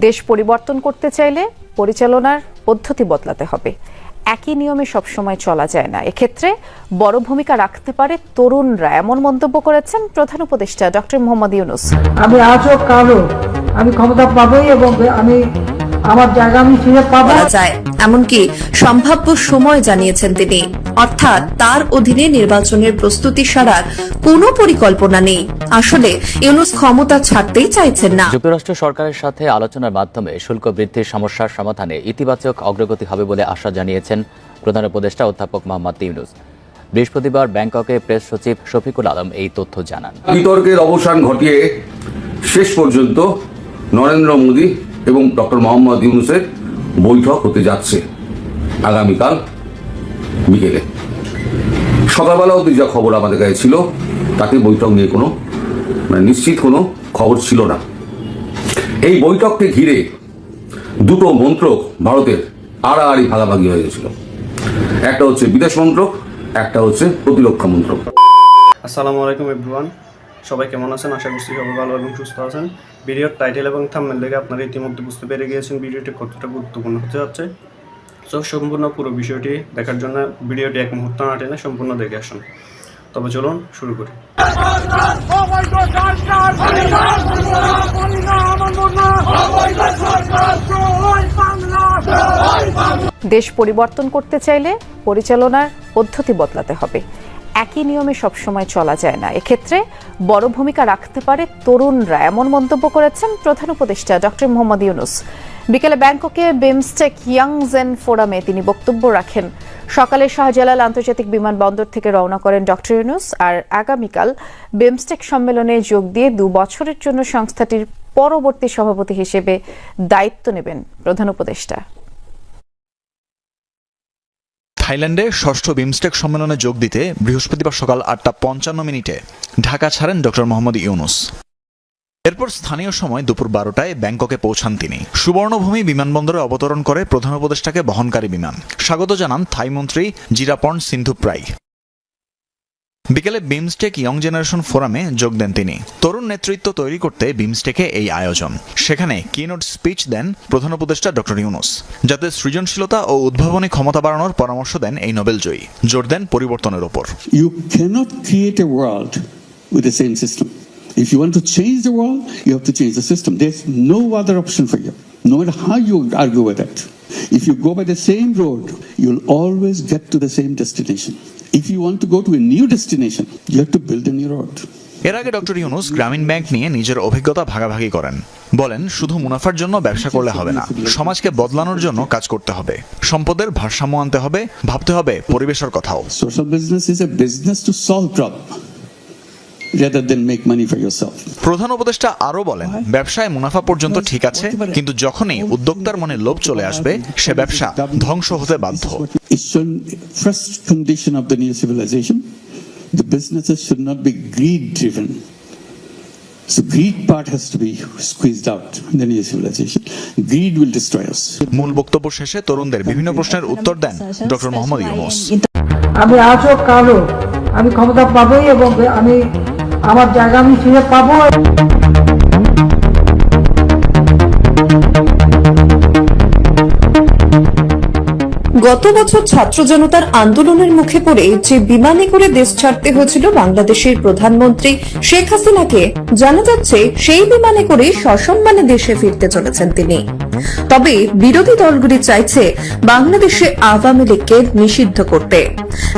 দেশ পরিবর্তন করতে চাইলে পরিচালনার পদ্ধতি বদলাতে হবে। একই নিয়মে সবসময় চলা যায় না, এক্ষেত্রে বড় ভূমিকা রাখতে পারে তরুণরা, এমন মন্তব্য করেছেন প্রধান উপদেষ্টা ডক্টর মোহাম্মদ ইউনূস। আমি আজও কালো, আমি ক্ষমতা পাবোই এবং আমি আমার জায়গা আমি ফিরে পাবো যায়, এমনকি সম্ভাব্য সময় জানিয়েছেন তিনি। অর্থাৎ তার অধীনে নির্বাচনের প্রস্তুতি সারার কোনো পরিকল্পনা নেই। আসলে ইউনূস ক্ষমতা ছাড়তেই চাইছেন না। যুক্তরাষ্ট্র সরকারের সাথে আলোচনার মাধ্যমে শুল্ক বৃদ্ধির সমস্যার সমাধানে ইতিবাচক অগ্রগতি হবে বলে আশা জানিয়েছেন প্রধান উপদেষ্টা অধ্যাপক মোহাম্মদ ইউনূস। বৃহস্পতিবার ব্যাংককে প্রেস সচিব শফিকুল আলম এই তথ্য জানান। বিতর্কের অবসান ঘটিয়ে শেষ পর্যন্ত নরেন্দ্র মোদী এবং ডক্টর মোহাম্মদ ইউনূসের বৈঠক হতে যাচ্ছে আগামীকাল বিকেলে। সকালবেলা অবধি যা খবর আমাদের কাছে ছিল তাতে বৈঠক নিয়ে কোনো নিশ্চিত কোনো খবর ছিল না। এই বৈঠককে ঘিরে দুটো মন্ত্রক ভারতের আড়াআড়ি ভাগাভাগি হয়ে গেছিল। একটা হচ্ছে বিদেশ মন্ত্রক, একটা হচ্ছে প্রতিরক্ষা মন্ত্রক। আসসালামু আলাইকুম এভরিওয়ান, সবাই কেমন আছেন? আশা করছি সবাই ভালো এবং সুস্থ আছেন। ভিডিওর টাইটেল এবং থাম্বনেল দেখে আপনারা ইতিমধ্যে বুঝতে পেরে গিয়েছেন ভিডিওটি কতটা গুরুত্বপূর্ণ হতে যাচ্ছে। সো সম্পূর্ণ পুরো বিষয়টি দেখার জন্য ভিডিওটি এক মুহূর্ত না টেনে সম্পূর্ণ দেখে আসুন। তবে চলুন শুরু করি। দেশ পরিবর্তন করতে চাইলে পরিচালনার পদ্ধতি বদলাতে হবে। একই নিয়মে সবসময় চলা যায় না, এক্ষেত্রে বড় ভূমিকা রাখতে পারে তরুণরা, এমন মন্তব্য করেছেন প্রধান উপদেষ্টা ডক্টর মোহাম্মদ ইউনূস। বিকেলে ব্যাংককে বিমস্টেক ইয়াং জেন ফোরামে তিনি বক্তব্য রাখেন। সকালে শাহজালাল আন্তর্জাতিক বিমানবন্দর থেকে রওনা করেন ডক্টর ইউনূস, আর আগামীকাল বিমস্টেক সম্মেলনে যোগ দিয়ে 2 বছরের জন্য সংস্থাটির পরবর্তী সভাপতি হিসেবে দায়িত্ব নেবেন প্রধান উপদেষ্টা। থাইল্যান্ডে ষষ্ঠ বিমস্টেক সম্মেলনে যোগ দিতে বৃহস্পতিবার সকাল 8:55 ঢাকা ছাড়েন ডক্টর মোহাম্মদ ইউনূস। এরপর স্থানীয় সময় দুপুর 12টায় ব্যাংককে পৌঁছান তিনি। সুবর্ণভূমি বিমানবন্দরে অবতরণ করে প্রধান উপদেষ্টাকে বহনকারী বিমান স্বাগত জানান থাই মন্ত্রী জিরাপর্ন সিন্ধুপ্রাই। বিকেলে বিমস্টেক ইয়ং জেনারেশন ফোরামে যোগ দেন তিনি। তরুণ নেতৃত্ব তৈরি করতে বিমস্টেকে এই আয়োজন। সেখানে কিনোট স্পিচ দেন প্রধান উপদেষ্টা ডক্টর ইউনূস, যাতে সৃজনশীলতা ও উদ্ভাবনী ক্ষমতা বাড়ানোর পরামর্শ দেন এই নোবেলজয়ী। জোর দেন পরিবর্তনের ওপর। You cannot create a world with the same system. If you want to change the world, you have to change the system. There's no other option for you, no matter how you argue with it. If you go by the same road, you'll always get to the same destination. If you want to go to a new destination, you have to build a new road. এর আগে doctor Yunus গ্রামীণ bank নিয়ে নিজের অভিজ্ঞতা ভাগাভাগি করেন। বলেন, শুধু মুনাফার জন্য ব্যবসা করলে হবে না, সমাজকে বদলানোর জন্য কাজ করতে হবে, সম্পদের ভারসাম্য আনতে হবে, ভাবতে হবে পরিবেশের কথাও। Social business is a business to solve problem rather than make money for yourself. প্রধান উপদেষ্টা আরো বলেন, ব্যবসায় মুনাফা পর্যন্ত ঠিক আছে, কিন্তু যখনই উদ্যোক্তার মনে লোভ চলে আসবে, সে ব্যবসা ধ্বংস হতে বাধ্য। It's the first condition of the new civilization. The businesses should not be greed driven. So greed part has to be squeezed out in the new civilization. Greed will destroy us. মূল বক্তব্য শেষে তরুণদের বিভিন্ন প্রশ্নের উত্তর দেন doctor Mohammad Yunus. আমি আজও কালো, আমি ক্ষমতা পাবোই এবং আমি আমার জায়গা আমি ফিরে পাবো। গত বছর ছাত্র জনতার আন্দোলনের মুখে পড়ে যে বিমানে করে দেশ ছাড়তে হয়েছিল বাংলাদেশের প্রধানমন্ত্রী শেখ হাসিনাকে, জানা যাচ্ছে সেই বিমানে করে সসম্মানে দেশে ফিরতে চলেছেন তিনি। তবে বিরোধী দলগুলি চাইছে বাংলাদেশে আওয়ামী লীগকে নিষিদ্ধ করতে।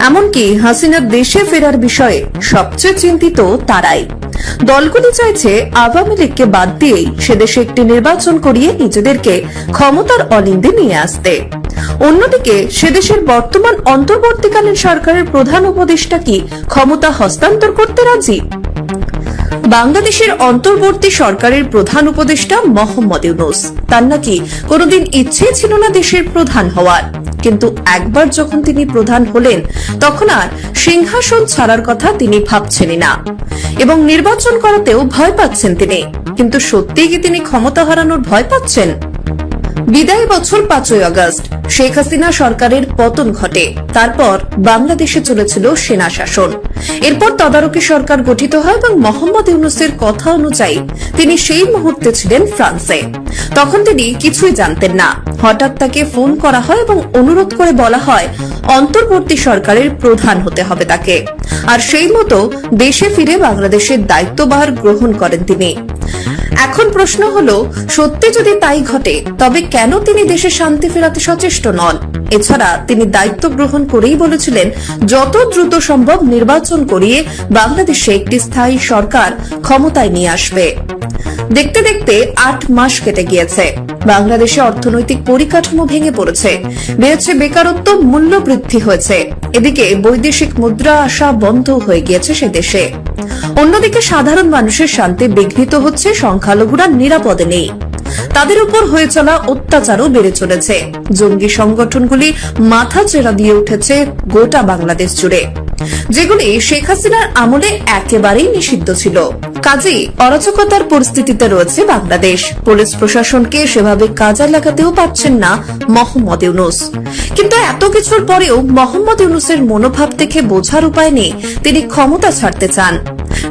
এমনকি হাসিনার দেশে ফেরার বিষয়ে সবচেয়ে চিন্তিত তারাই। দলগুলি চাইছে আওয়ামী লীগকে বাদ দিয়েই সেদেশে একটি নির্বাচন করিয়ে নিজেদেরকে ক্ষমতার অলিন্দে নিয়ে আসতে। অন্যদিকে সেদেশের বর্তমান অন্তর্বর্তীকালীন সরকারের প্রধান উপদেষ্টা কি ক্ষমতা হস্তান্তর করতে রাজি? বাংলাদেশের অন্তর্বর্তী সরকারের প্রধান উপদেষ্টা মোহাম্মদ ইউনূস, তার নাকি কোনোদিন ইচ্ছে ছিল না দেশের প্রধান হওয়ার, কিন্তু একবার যখন তিনি প্রধান হলেন তখন আর সিংহাসন ছাড়ার কথা তিনি ভাবছেনই না এবং নির্বাচন করাতেও ভয় পাচ্ছেন তিনি। কিন্তু সত্যিই কি তিনি ক্ষমতা হারানোর ভয় পাচ্ছেন? বিদায়ী বছর 5ই আগস্ট শেখ হাসিনা সরকারের পতন ঘটে। তারপর বাংলাদেশে চলেছিল সেনা শাসন। এরপর তদারকি সরকার গঠিত হয় এবং মোহাম্মদ ইউনূসের কথা অনুযায়ী তিনি সেই মুহূর্তে ছিলেন ফ্রান্সে। তখন তিনি কিছুই জানতেন না। হঠাৎ তাকে ফোন করা হয় এবং অনুরোধ করে বলা হয় অন্তর্বর্তী সরকারের প্রধান হতে হবে তাকে। আর সেই মতো দেশে ফিরে বাংলাদেশের দায়িত্বভার গ্রহণ করেন তিনি। এখন প্রশ্ন হলো, সত্যি যদি তাই ঘটে তবে কেন তিনি দেশে শান্তি ফেরাতে সচেষ্ট নন? এছাড়া তিনি দায়িত্ব গ্রহণ করেই বলেছিলেন যত দ্রুত সম্ভব নির্বাচন করিয়ে বাংলাদেশে একটি স্থায়ী সরকার ক্ষমতায় নিয়ে আসবে। দেখতে দেখতে 8 মাস কেটে গিয়েছে। বাংলাদেশে অর্থনৈতিক পরিকাঠামো ভেঙে পড়েছে, বেড়েছে বেকারত্ব, মূল্য বৃদ্ধি হয়েছে। এদিকে বৈদেশিক মুদ্রা আসা বন্ধ হয়ে গিয়েছে সে দেশে। অন্যদিকে সাধারণ মানুষের শান্তি বিঘ্নিত হচ্ছে, সংখ্যালঘুরা নিরাপদে নেই। তাদের উপর হয়ে চলা অত্যাচারও বেড়ে চলেছে। জঙ্গি সংগঠনগুলি মাথা চেরা দিয়ে উঠেছে গোটা বাংলাদেশ জুড়ে, যেগুলি শেখ হাসিনার আমলে একেবারেই নিষিদ্ধ ছিল। কাজেই অরাজকতার পরিস্থিতিতে রয়েছে বাংলাদেশ। পুলিশ প্রশাসনকে সেভাবে কাজে লাগাতেও পারছেন না মোহাম্মদ ইউনূস। কিন্তু এত কিছুর পরেও মোহাম্মদ ইউনূসের মনোভাব দেখে বোঝার উপায় নেই তিনি ক্ষমতা ছাড়তে চান।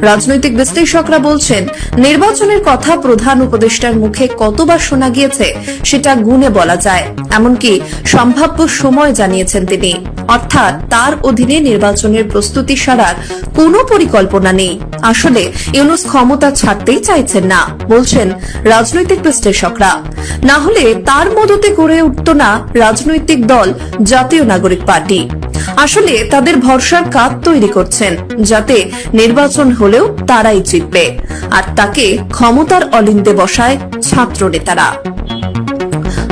রাজনৈতিক বিশ্লেষকরা বলছেন, নির্বাচনের কথা প্রধান উপদেষ্টার মুখে কতবার শোনা গিয়েছে সেটা গুণে বলা যায়। এমনকি সম্ভাব্য সময় জানিয়েছেন তিনি, অর্থাৎ তার অধীনে নির্বাচনের প্রস্তুতি সারার কোনো পরিকল্পনা নেই। আসলে ইউনূস ক্ষমতা ছাড়তেই চাইছেন না বলছেন রাজনৈতিক বিশ্লেষকরা। না হলে তার মদতে গড়ে উঠত না রাজনৈতিক দল জাতীয় নাগরিক পার্টি। আসলে তাদের ভরসার কাঁধ তৈরি করছেন, যাতে নির্বাচন হলেও তারাই জিতবে, আর তাকে ক্ষমতার অলিন্দে বসায় ছাত্র নেতারা।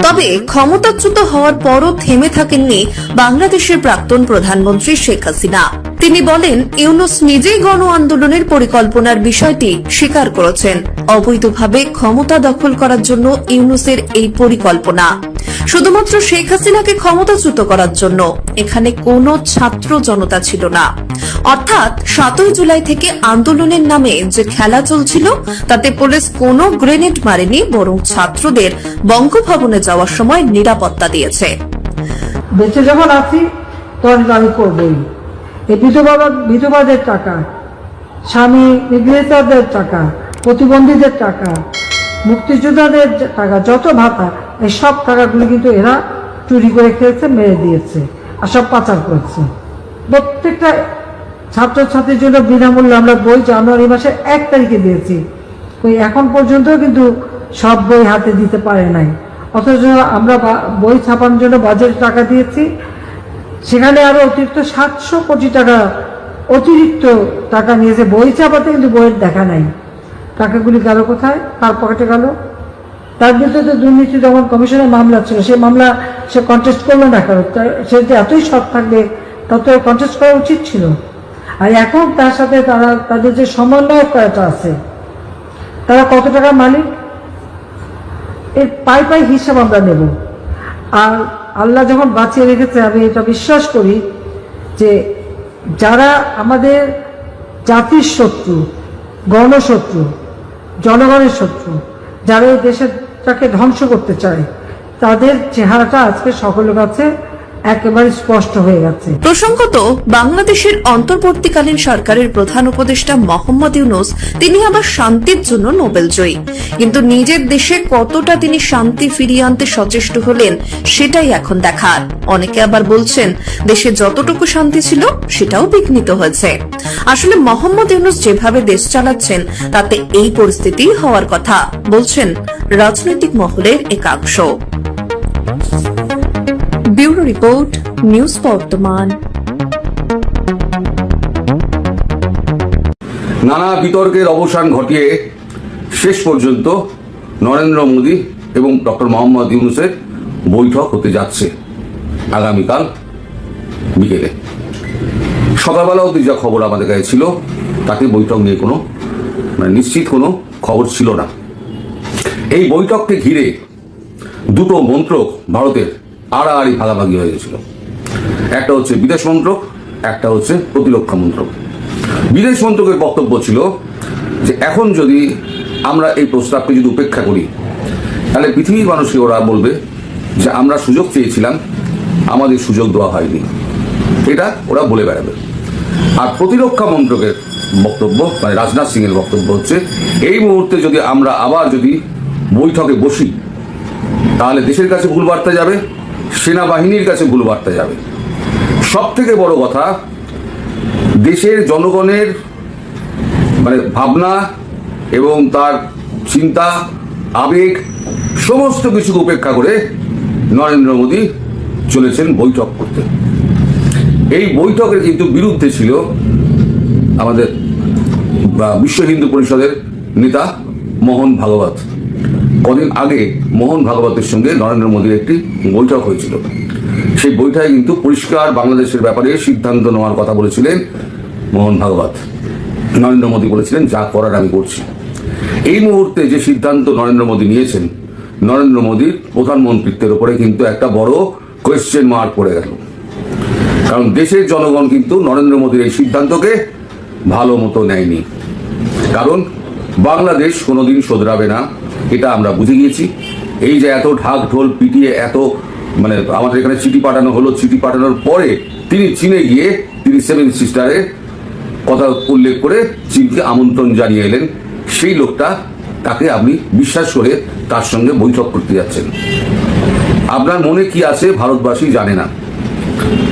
তবে ক্ষমতাচ্যুত হওয়ার পরও থেমে থাকেননি বাংলাদেশের প্রাক্তন প্রধানমন্ত্রী শেখ হাসিনা। তিনি বলেন, ইউনূস নিজেই গণ আন্দোলনের পরিকল্পনার বিষয়টি স্বীকার করেছেন। অবৈধভাবে ক্ষমতা দখল করার জন্য ইউনূসের এই পরিকল্পনা শুধুমাত্র শেখ হাসিনাকে ক্ষমতাচ্যুত করার জন্য। এখানে কোনো ছাত্র জনতা ছিল না। অর্থাৎ 7ই জুলাই থেকে আন্দোলনের নামে যে খেলা চলছিল তাতে পুলিশ কোনো গ্রেনেড মারেনি, বরং ছাত্রদের বঙ্গভবনে যাওয়ার সময় নিরাপত্তা দিয়েছে। বেঁচে যখন আছি তখন আমি করবই। এই বিধবাদের টাকা, স্বামী নিগৃহীতদের টাকা, প্রতিবন্ধীদের টাকা, মুক্তিযোদ্ধাদের টাকা, যত ভাতা, এই সব টাকাগুলি কিন্তু এরা চুরি করে খেয়েছে, মেরে দিয়েছে আর সব পাচার করেছে। প্রত্যেকটা ছাত্রছাত্রীর জন্য বিনামূল্যে আমরা বই জানুয়ারি মাসের 1 তারিখে দিয়েছি। ওই এখন পর্যন্ত কিন্তু সব বই হাতে দিতে পারে নাই। অথচ আমরা বই ছাপানোর জন্য বাজেট টাকা দিয়েছি, সেখানে আরো অতিরিক্ত 700 কোটি টাকা অতিরিক্ত টাকা নিয়েছে বই ছাপাতে, কিন্তু বইয়ের দেখা নাই। টাকাগুলি গেল কোথায়, কার পকেটে গেল? তার বিরুদ্ধে তো দুর্নীতি দমন কমিশনের মামলা ছিল, সেই মামলা সে কন্টেস্ট করলো না। কারণ সে যে এতই সৎ থাকবে তত কন্টেস্ট করা উচিত ছিল। আর এখন তার সাথে তাদের যে সমন্বয়ক করাটা আছে, তারা কত টাকার মালিক, এর পাই পাই হিসাব আমরা নেব। আর আল্লাহ যখন বাঁচিয়ে রেখেছে, আমি এটা বিশ্বাস করি যে যারা আমাদের জাতির শত্রু, গণশত্রু, জনগণের শত্রু, যারা এই দেশটাকে ধ্বংস করতে চায়, তাদের চেহারাটা আজকে সকলের কাছে একেবারে স্পষ্ট হয়ে গেছে। প্রসঙ্গত, বাংলাদেশের অন্তর্বর্তীকালীন সরকারের প্রধান উপদেষ্টা মোহাম্মদ ইউনূস তিনি আবার শান্তির জন্য নোবেল জয়ী, কিন্তু নিজের দেশে কতটা তিনি শান্তি ফিরিয়ে আনতে সচেষ্ট হলেন সেটাই এখন দেখার। অনেকে আবার বলছেন দেশে যতটুকু শান্তি ছিল সেটাও বিঘ্নিত হয়েছে। আসলে মোহাম্মদ ইউনূস যেভাবে দেশ চালাচ্ছেন তাতে এই পরিস্থিতি হওয়ার কথা বলছেন রাজনৈতিক মহলের একাংশ। ব্যুরো রিপোর্ট, নিউজ বর্তমান। নানা বিতর্কের অবসান ঘটিয়ে শেষ পর্যন্ত নরেন্দ্র মোদী এবং ডক্টর মোহাম্মদ ইউনূসের বৈঠক হতে যাচ্ছে আগামীকাল বিকেলে। সকালবেলা অবধি যা খবর আমাদের কাছে ছিল তাতে বৈঠক নিয়ে কোনো নিশ্চিত কোনো খবর ছিল না। এই বৈঠককে ঘিরে দুটো মন্ত্রক ভারতের আড়াআড়ি ভাগাভাগি হয়ে গেছিল। একটা হচ্ছে বিদেশ মন্ত্রক, একটা হচ্ছে প্রতিরক্ষা মন্ত্রক। বিদেশ মন্ত্রকের বক্তব্য ছিল যে এখন যদি আমরা এই প্রস্তাবকে যদি উপেক্ষা করি তাহলে পৃথিবীর মানুষকে ওরা বলবে যে আমরা সুযোগ চেয়েছিলাম আমাদের সুযোগ দেওয়া হয়নি, এটা ওরা বলে বেড়াবে। আর প্রতিরক্ষা মন্ত্রকের বক্তব্য, মানে রাজনাথ সিং এর বক্তব্য হচ্ছে, এই মুহূর্তে যদি আমরা আবার যদি বৈঠকে বসি তাহলে দেশের কাছে ভুল বার্তা যাবে, সেনাবাহিনীর কাছে ভুল বার্তা যাবে। সব থেকে বড় কথা, দেশের জনগণের মানে ভাবনা এবং তার চিন্তা, আবেগ সমস্ত কিছুকে উপেক্ষা করে নরেন্দ্র মোদী চলেছেন বৈঠক করতে। এই বৈঠকের কিন্তু বিরুদ্ধে ছিল আমাদের বিশ্ব হিন্দু পরিষদের নেতা মোহন ভাগবত। কদিন আগে মোহন ভাগবতের সঙ্গে নরেন্দ্র মোদীর একটি বৈঠক হয়েছিল। সেই বৈঠকে কিন্তু পরিষ্কার বাংলাদেশের ব্যাপারে সিদ্ধান্ত নেওয়ার কথা বলেছিলেন মোহন ভাগবত। নরেন্দ্র মোদী বলেছিলেন, যা করার আমি করছি। এই মুহূর্তে যে সিদ্ধান্ত নরেন্দ্র মোদী নিয়েছেন, নরেন্দ্র মোদীর প্রধানমন্ত্রীত্বের উপরে কিন্তু একটা বড় কোয়েশ্চেন মার্ক পড়ে গেল। কারণ দেশের জনগণ কিন্তু নরেন্দ্র মোদীর এই সিদ্ধান্তকে ভালো মতো নেয়নি। কারণ বাংলাদেশ কোনোদিন শোধরাবে না, এটা আমরা বুঝে গিয়েছি। এই যে এত ঢাক ঢোল পিটিয়ে এত মানে আমাদের এখানে চিঠি পাঠানো হলো, চিঠি পাঠানোর পরে তিনি চীনে গিয়ে তিনি 7 সিস্টারের কথা উল্লেখ করে চীনকে আমন্ত্রণ জানিয়ে এলেন। সেই লোকটা, তাকে আপনি বিশ্বাস করে তার সঙ্গে বৈঠক করতে যাচ্ছেন। আপনার মনে কি আছে ভারতবাসী জানে না,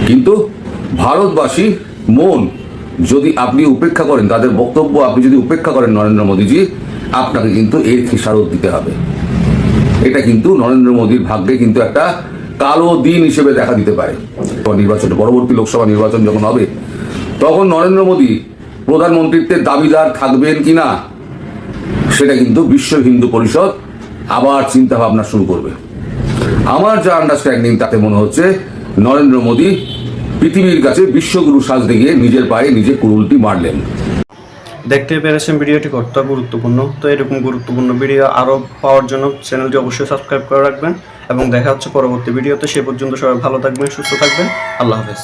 কিন্তু ভারতবাসী মন যদি আপনি উপেক্ষা করেন, তাদের বক্তব্য আপনি যদি উপেক্ষা করেন নরেন্দ্র মোদীজি, আপনাকে কিন্তু এর খেসারত দিতে হবে। এটা কিন্তু নরেন্দ্র মোদীর ভাগ্যে কিন্তু একটা কালো দিন হিসেবে দেখা দিতে পারে। নির্বাচন, পরবর্তী লোকসভা নির্বাচন যখন হবে, তখন নরেন্দ্র মোদী প্রধানমন্ত্রীত্বের দাবিদার থাকবেন কিনা সেটা কিন্তু বিশ্ব হিন্দু পরিষদ আবার চিন্তা ভাবনা শুরু করবে। আমার যা আন্ডারস্ট্যান্ডিং, তাতে মনে হচ্ছে নরেন্দ্র মোদী পৃথিবীর কাছে বিশ্বগুরু সাজতে গিয়ে নিজের পায়ে নিজে কুড়ুলটি মারলেন। দেখতে পেরেছেন ভিডিওটি কতটা গুরুত্বপূর্ণ। তো এরকম গুরুত্বপূর্ণ ভিডিও আরও পাওয়ার জন্য চ্যানেলটি অবশ্যই সাবস্ক্রাইব করে রাখবেন এবং দেখা হচ্ছে পরবর্তী ভিডিওতে। সে পর্যন্ত সবাই ভালো থাকবেন, সুস্থ থাকবেন। আল্লাহ হাফেজ।